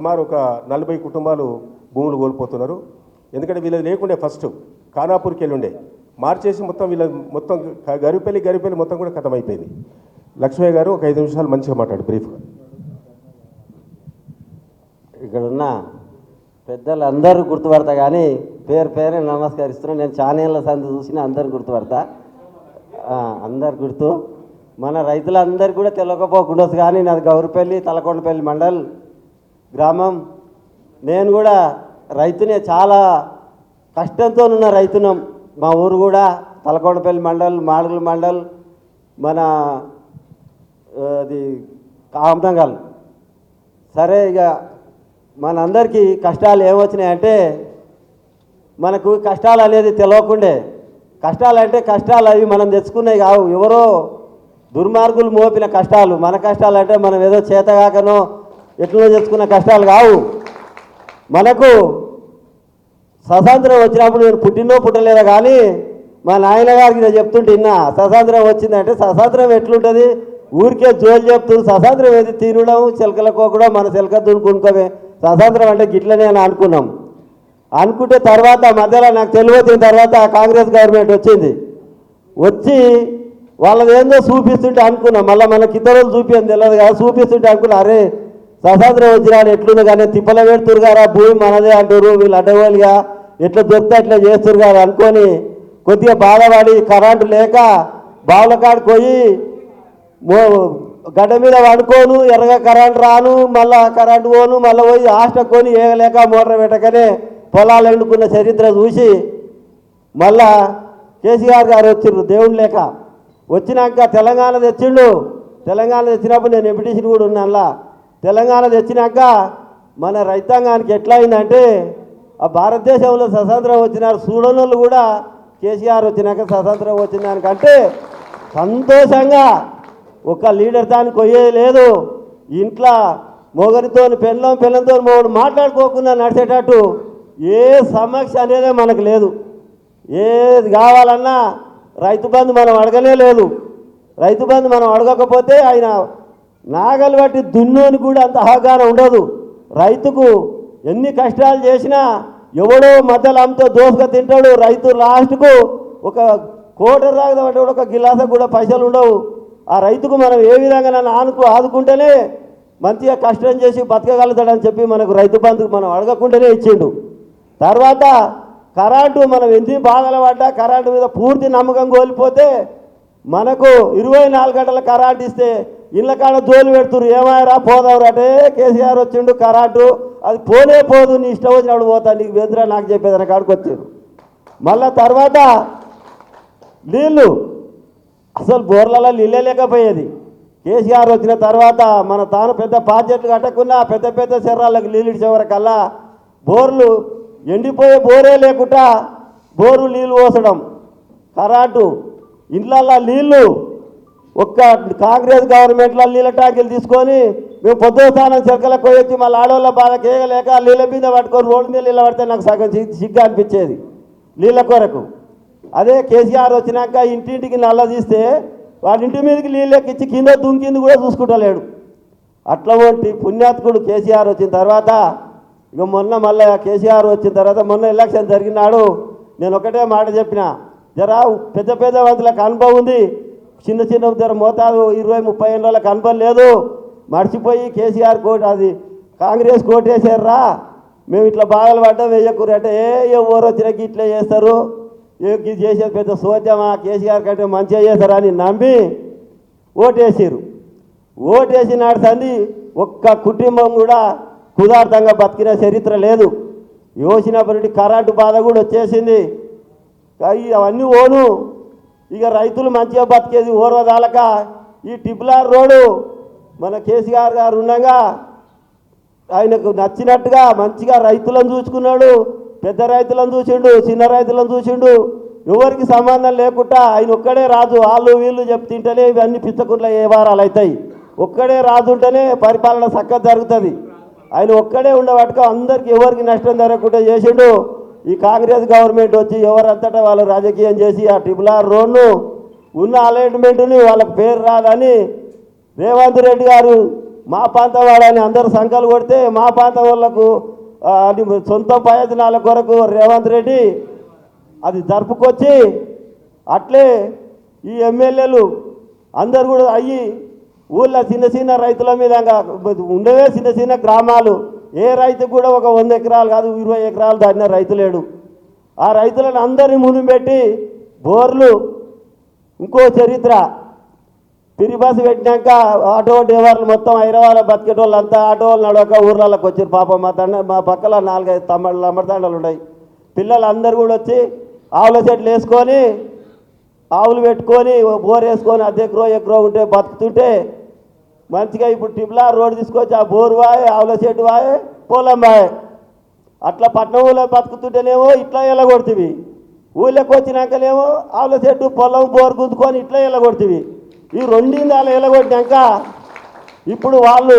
సుమారు ఒక 40 కుటుంబాలు భూములు కోల్పోతున్నారు. ఎందుకంటే వీళ్ళది లేకుండే ఫస్ట్ ఖానాపూర్కి వెళ్ళి ఉండే మార్చేసి మొత్తం వీళ్ళ మొత్తం గరిపెల్లి మొత్తం కూడా ఖతమైపోయింది. లక్ష్మయ్య గారు ఒక 5 నిమిషాలు మంచిగా మాట్లాడు బ్రీఫ్గా. ఇక్కడున్న పెద్దలు అందరూ గుర్తుపడతా, కానీ పేరు నమస్కరిస్తున్నాను. నేను ఛానళ్ళ సంది చూసిన అందరు గుర్తుపడతా, అందరు గుర్తు. మన రైతులందరూ కూడా తెలియకపోకుండా, కానీ నాది గౌరిపల్లి తలకొండపల్లి మండల్ గ్రామం. నేను కూడా రైతునే, చాలా కష్టంతో ఉన్న రైతునం. మా ఊరు కూడా తలకొండపల్లి మండల్, మాడుగుల మండల్, మన అది కామతంగల్. సరే, ఇక మనందరికీ కష్టాలు ఏమొచ్చినాయంటే, మనకు కష్టాలు అనేది తెలియకుండే. కష్టాలు అంటే కష్టాలు అవి మనం తెచ్చుకున్నాయి కావు, ఎవరో దుర్మార్గులు మోపిన కష్టాలు. మన కష్టాలు అంటే మనం ఏదో చేతగాకనో ఎట్లనో తెచ్చుకున్న కష్టాలు కావు. మనకు స్వతంత్రం వచ్చినప్పుడు నేను పుట్టలేదా, కానీ మా నాయన గారికి నేను చెప్తుంటే విన్నా, స్వతంత్రం వచ్చిందంటే స్వతంత్రం ఎట్లుంటుంది, ఊరికే జోలు చెప్తూ స్వతంత్రం ఏది తినడం చిలకలకోకడం మన చిలక దున్నుకునుకోవే స్వతంత్రం అంటే గిట్లనే అని అనుకుంటే తర్వాత మధ్యలో నాకు తెలియచిన తర్వాత కాంగ్రెస్ గవర్నమెంట్ వచ్చి వాళ్ళది ఏందో చూపిస్తుంటే అనుకున్నాం. మళ్ళీ మనకి ఇతరులు చూపించని తెలియదు కదా, చూపిస్తుంటే అనుకున్నా, అరే స్వతంత్రం వచ్చినా ఎట్లుంది కానీ తిప్పల పెడుతురు గారా, భూమి మనదే అంటారు, వీళ్ళు అడ్డగోలుగా ఎట్లా దొరికితే అట్లా చేస్తురు గారు అనుకొని కొద్దిగా బాధపడి కరెంటు లేక బావుల కాడికి పోయి గడ్డ మీద పడుకోను, ఎర్రగా కరెంటు రాను, మళ్ళా కరెంటు పోను, మళ్ళీ పోయి హాస్టల్ కొని ఏగలేక మోటార్ పెట్టకనే పొలాలు ఎండుకున్న చరిత్ర చూసి మళ్ళా కేసీఆర్ గారు వచ్చిర్రు దేవుడు లేక. వచ్చినాక తెలంగాణ తెచ్చిండు. తెలంగాణ తెచ్చినప్పుడు నేను ఎంపీటీసీని కూడా ఉన్నా. తెలంగాణ తెచ్చినాక మన రైతాంగానికి ఎట్లా అయిందంటే, ఆ భారతదేశంలో స్వతంత్రం వచ్చినారు చూడనోళ్ళు కూడా కేసీఆర్ వచ్చినాక స్వతంత్రం వచ్చిన దానికంటే సంతోషంగా ఒక లీడర్ దానికి పోయేది లేదు. ఇంట్లో మొగరితో పెళ్ళంతో మొగడు మాట్లాడుకోకుండా నడిచేటట్టు ఏ సమస్య అనేది మనకు లేదు. ఏది కావాలన్నా రైతు బంధు మనం అడగనే లేదు. రైతు బంధు మనం అడగకపోతే ఆయన నాగలు బట్టి దున్నోని కూడా అంత అవగాహన ఉండదు. రైతుకు ఎన్ని కష్టాలు చేసినా ఎవడో మధ్యలో అమ్మతో దోసుగా తింటాడు. రైతు లాస్ట్కు ఒక కోటర్ తాగదామంటే కూడా ఒక గిలాస కూడా పైసలు ఉండవు. ఆ రైతుకు మనం ఏ విధంగా ఆదుకుంటేనే మంచిగా కష్టం చేసి బతకగలుగుతాడని చెప్పి మనకు రైతు బంధుకు మనం అడగకుండానే ఇచ్చిండు. తర్వాత కరెంటు మనం ఎన్ని బాధలు పడ్డా కరెంటు మీద పూర్తి నమ్మకం కోల్పోతే మనకు 24 గంటల కరెంటు ఇస్తే ఇళ్ళ కాడ జోలు పెడుతురు, ఏమాయరా పోదావురు అంటే కేసీఆర్ వచ్చిండు కరెంటు అది పోనే పోదు, నీ ఇష్టం వచ్చినప్పుడు పోతా, నీకు బెదిరా నాకు చెప్పేదాని కాడికి వచ్చారు. మళ్ళా తర్వాత నీళ్ళు అసలు బోర్లలో నీళ్ళే లేకపోయేది. కేసీఆర్ వచ్చిన తర్వాత మన తాను పెద్ద ప్రాజెక్టులు కట్టకుండా పెద్ద శరీరాలకు నీళ్ళు ఇచ్చేవరకల్లా బోర్లు ఎండిపోయే బోరే లేకుండా బోరు నీళ్ళు పోసడం, కరెంటు, ఇండ్లల్లో నీళ్ళు. ఒక్క కాంగ్రెస్ గవర్నమెంట్లో నీళ్ళ ట్యాంకులు తీసుకొని మేము పొద్దున స్థానం చెక్కలకు పోయొచ్చి మళ్ళీ ఆడవాళ్ళ బాధ కేయలేక నీళ్ళ మీద పట్టుకొని రోడ్డు మీద నీళ్ళు పడితే నాకు సగం సిగ్గా అనిపించేది నీళ్ళ కొరకు. అదే కేసీఆర్ వచ్చినాక ఇంటింటికి నల్ల తీస్తే వాడి ఇంటి మీదకి నీళ్ళు ఎక్కించి కింద దుంకింది కూడా చూసుకుంటలేడు. అట్లా వంటి పుణ్యాత్కుడు కేసీఆర్ వచ్చిన తర్వాత ఇక మళ్ళీ కేసీఆర్ వచ్చిన తర్వాత మొన్న ఎలక్షన్ జరిగినాడు. నేను ఒకటే మాట చెప్పిన, జరా పెద్ద వంతులకు అనుభవం ఉంది, చిన్న జర మోతాదు 20-30 ఏళ్ళకి అనుభవం లేదు, మర్చిపోయి కేసీఆర్ అది కాంగ్రెస్ కోటేసారా, మేము ఇట్లా బాధలు పడ్డా వేయకూరు అంటే ఎవరు వచ్చినాక ఇట్లా చేస్తారు, ఇది చేసేది పెద్ద సోద్యమా, కేసీఆర్ కంటే మంచిగా చేస్తారని నమ్మి ఓటేసారు. ఓటేసి నాడు సంది ఒక్క కుటుంబం కూడా కుదార్థంగా బతికిన చరిత్ర లేదు. యోసినప్పటి నుండి కరెంటు బాధ కూడా వచ్చేసింది. అవన్నీ ఓను ఇక రైతులు మంచిగా బతికేది ఓర్వదాలక ఈ టిప్లార్ రోడ్డు మన కేసీఆర్ గారు ఉండగా ఆయనకు నచ్చినట్టుగా మంచిగా రైతులను చూసుకున్నాడు. పెద్ద రైతులను చూసిండు, చిన్న రైతులను చూసిండు, ఎవరికి సంబంధం లేకుండా ఆయన ఒక్కడే రాజు. వాళ్ళు వీళ్ళు చెప్తుంటేనే ఇవన్నీ పిచ్చకుంట్ల ఏ వారాలు అవుతాయి. ఒక్కడే రాజు ఉంటేనే పరిపాలన చక్కగా జరుగుతుంది. ఆయన ఒక్కడే ఉండబట్టుక అందరికి ఎవరికి నష్టం జరగకుండా చేసిండు. ఈ కాంగ్రెస్ గవర్నమెంట్ వచ్చి ఎవరంతటా వాళ్ళు రాజకీయం చేసి ఆ ట్రిపుల్-ఆర్ రోడ్ను ఉన్న అలైన్మెంట్ని వాళ్ళకి పేరు రాదని రేవంత్ రెడ్డి గారు మా ప్రాంతం వాడని అందరూ సంకలు కొడితే మా ప్రాంతం వాళ్ళకు అది సొంత ప్రయోజనాల కొరకు రేవంత్ రెడ్డి అది జరుపుకొచ్చి అట్లే ఈ ఎమ్మెల్యేలు అందరు కూడా అయ్యి ఊళ్ళో చిన్న చిన్న రైతుల మీద ఉండవే చిన్న చిన్న గ్రామాలు ఏ రైతు కూడా ఒక 100 ఎకరాలు కాదు 20 ఎకరాలు దాటిన రైతు లేడు. ఆ రైతులను అందరినీ ముందు పెట్టి బోర్లు ఇంకో చరిత్ర ఫ్రీ బస్సు పెట్టినాక ఆటో డ్రైవర్లు మొత్తం హైదరాబాద్ బతికేటోళ్ళు అంతా ఆటో వాళ్ళు నడవక ఊర్లలోకి వచ్చారు. పాపం మా పక్కల 4-5 లంబడతాండలు ఉన్నాయి. పిల్లలు అందరు కూడా వచ్చి ఆవుల చెట్లు వేసుకొని ఆవులు పెట్టుకొని బోర్ వేసుకొని ఎకరో ఉంటే బతుకుతుంటే మంచిగా ఇప్పుడు టిబ్లా రోడ్డు తీసుకొచ్చి ఆ బోరు వాయే ఆవుల చెట్టు వాయే పొలం వాయే అట్లా పట్నం ఊళ్ళో బతుకుతుంటేనేమో ఇట్లా ఎల్లగొడుతుంది. ఊళ్ళోకి వచ్చినాకనేమో ఆవుల చెట్టు పొలం బోరు గుంతుకొని ఇట్లా ఎల్లగొడుతుంది. ఈ రెండిందాలు ఎల్లగొట్టినాక ఇప్పుడు వాళ్ళు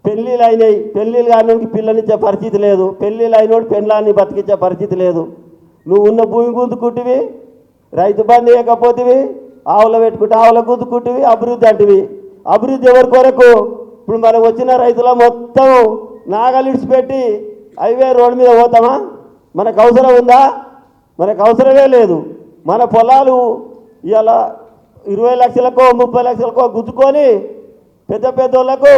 పెళ్ళిళ్ళు అయినాయి. పెళ్ళిళ్ళు కానివాడికి పిల్లనిచ్చే పరిస్థితి లేదు. పెళ్ళిళ్ళు అయినోడు పెళ్ళాన్ని బతికించే పరిస్థితి లేదు. నువ్వు ఉన్న భూమి గుంతుకుంటువి, రైతు బంధు వేయకపోతేవి, ఆవుల పెట్టుకుంటే ఆవుల గుంతుకుంటువి, అభివృద్ధి అంటివి. అభివృద్ధి ఎవరి కొరకు? ఇప్పుడు మనం వచ్చిన రైతుల మొత్తం నాగలు ఇడిచిపెట్టి హైవే రోడ్డు మీద పోతామా? మనకు అవసరం ఉందా? మనకు అవసరమే లేదు. మన పొలాలు ఇలా 20 లక్షలకో 30 లక్షలకో గుద్దుకొని పెద్ద పెద్దోళ్లకు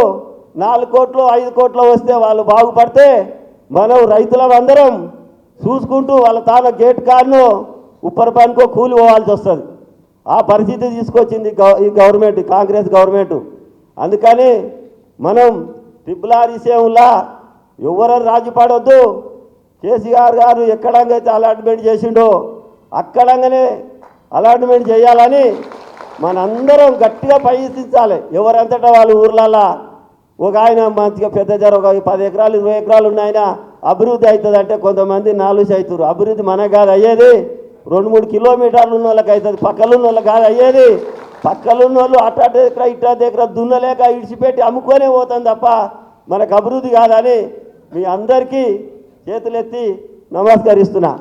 4 కోట్లు 5 కోట్లు వస్తే వాళ్ళు బాగుపడితే మనం రైతులం అందరం చూసుకుంటూ వాళ్ళ తాను గేట్ కారును ఉప్పర పనికో కూలి పోవాల్సి వస్తుంది. ఆ పరిస్థితి తీసుకొచ్చింది ఈ గవర్నమెంట్, కాంగ్రెస్ గవర్నమెంట్. అందుకని మనం ట్రిపుల్ విషయంలో ఎవరు రాజీపడొద్దు. కేసీఆర్ గారు ఎక్కడంగా అలాట్మెంట్ చేసిండో అక్కడంగానే అలాట్మెంట్ చేయాలని మనందరం గట్టిగా ప్రయత్నించాలి. ఎవరంతటా వాళ్ళు ఊర్లలో ఒక ఆయన మంచిగా పెద్ద జర ఒక 10 ఎకరాలు 20 ఎకరాలు ఉన్నాయన అభివృద్ధి అవుతుంది అంటే కొంతమంది 4 అవుతారు. అభివృద్ధి మనకు కాదు అయ్యేది, 2-3 కిలోమీటర్లు ఉన్న వాళ్ళకి అవుతుంది. పక్కలున్న వాళ్ళు కాదు అయ్యేది. పక్కలున్న వాళ్ళు అట్ట ఎకరా ఇట్ట ఎకరా దున్నలేక ఇడిచిపెట్టి అమ్ముకొనే పోతుంది తప్ప మనకు అభివృద్ధి కాదని మీ అందరికీ చేతులెత్తి నమస్కరిస్తున్నా.